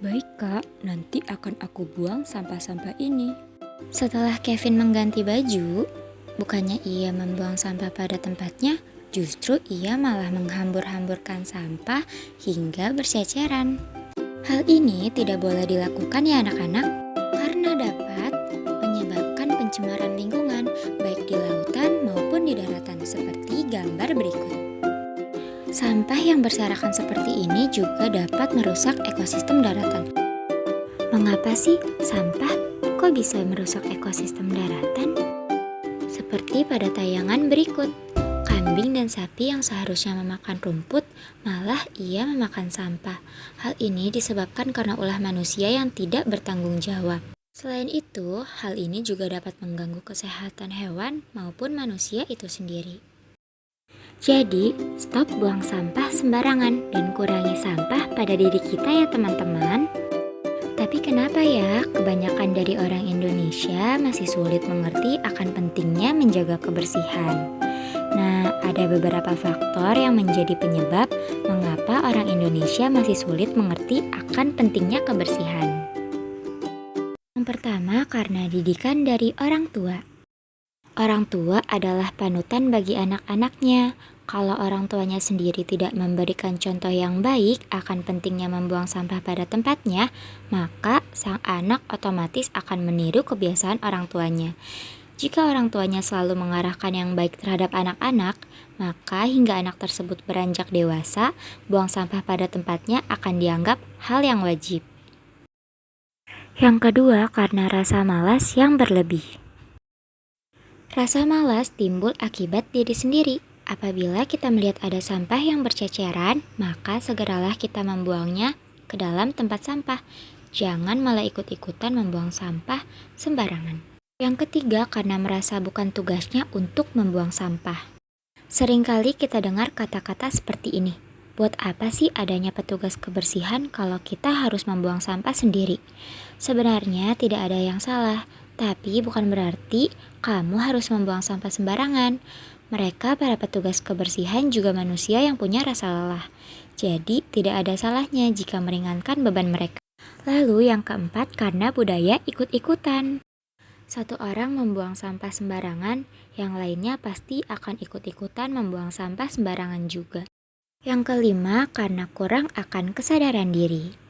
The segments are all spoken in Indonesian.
Baik kak, nanti akan aku buang sampah-sampah ini. Setelah Kevin mengganti baju, bukannya ia membuang sampah pada tempatnya, justru ia malah menghambur-hamburkan sampah hingga berseceran. Hal ini tidak boleh dilakukan ya anak-anak, karena dapat menyebabkan pencemaran lingkungan baik di lautan maupun di daratan seperti gambar berikut. Sampah yang berserakan seperti ini juga dapat merusak ekosistem daratan. Mengapa sih sampah kok bisa merusak ekosistem daratan? Seperti pada tayangan berikut, kambing dan sapi yang seharusnya memakan rumput, malah ia memakan sampah. Hal ini disebabkan karena ulah manusia yang tidak bertanggung jawab. Selain itu, hal ini juga dapat mengganggu kesehatan hewan maupun manusia itu sendiri. Jadi, stop buang sampah sembarangan dan kurangi sampah pada diri kita ya teman-teman. Tapi kenapa ya kebanyakan dari orang Indonesia masih sulit mengerti akan pentingnya menjaga kebersihan? Nah, ada beberapa faktor yang menjadi penyebab mengapa orang Indonesia masih sulit mengerti akan pentingnya kebersihan. Yang pertama, karena didikan dari orang tua. Orang tua adalah panutan bagi anak-anaknya. Kalau orang tuanya sendiri tidak memberikan contoh yang baik akan pentingnya membuang sampah pada tempatnya, maka sang anak otomatis akan meniru kebiasaan orang tuanya. Jika orang tuanya selalu mengarahkan yang baik terhadap anak-anak, maka hingga anak tersebut beranjak dewasa, buang sampah pada tempatnya akan dianggap hal yang wajib. Yang kedua, karena rasa malas yang berlebih. Rasa malas timbul akibat diri sendiri. Apabila kita melihat ada sampah yang berceceran, maka segeralah kita membuangnya ke dalam tempat sampah. Jangan malah ikut-ikutan membuang sampah sembarangan. Yang ketiga, karena merasa bukan tugasnya untuk membuang sampah. Seringkali kita dengar kata-kata seperti ini. Buat apa sih adanya petugas kebersihan kalau kita harus membuang sampah sendiri? Sebenarnya tidak ada yang salah, tapi bukan berarti kamu harus membuang sampah sembarangan. Mereka para petugas kebersihan juga manusia yang punya rasa lelah. Jadi tidak ada salahnya jika meringankan beban mereka. Lalu yang keempat, karena budaya ikut-ikutan. Satu orang membuang sampah sembarangan, yang lainnya pasti akan ikut-ikutan membuang sampah sembarangan juga. Yang kelima, karena kurang akan kesadaran diri.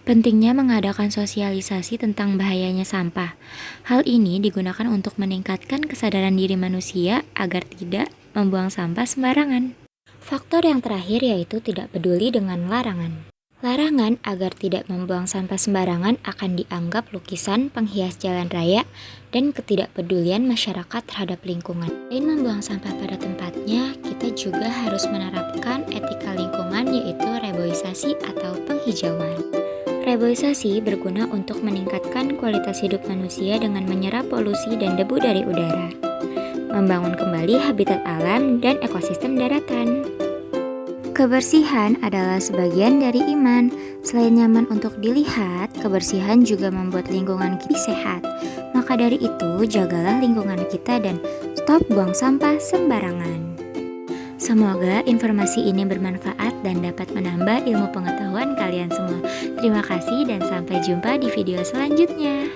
Pentingnya mengadakan sosialisasi tentang bahayanya sampah. Hal ini digunakan untuk meningkatkan kesadaran diri manusia agar tidak membuang sampah sembarangan. Faktor yang terakhir yaitu tidak peduli dengan larangan. Larangan agar tidak membuang sampah sembarangan akan dianggap lukisan penghias jalan raya dan ketidakpedulian masyarakat terhadap lingkungan. Selain membuang sampah pada tempatnya, kita juga harus menerapkan etika lingkungan yaitu reboisasi atau penghijauan. Reboisasi berguna untuk meningkatkan kualitas hidup manusia dengan menyerap polusi dan debu dari udara, membangun kembali habitat alam dan ekosistem daratan. Kebersihan adalah sebagian dari iman. Selain nyaman untuk dilihat, kebersihan juga membuat lingkungan kita sehat. Maka dari itu, jagalah lingkungan kita dan stop buang sampah sembarangan. Semoga informasi ini bermanfaat dan dapat menambah ilmu pengetahuan kalian semua. Terima kasih dan sampai jumpa di video selanjutnya.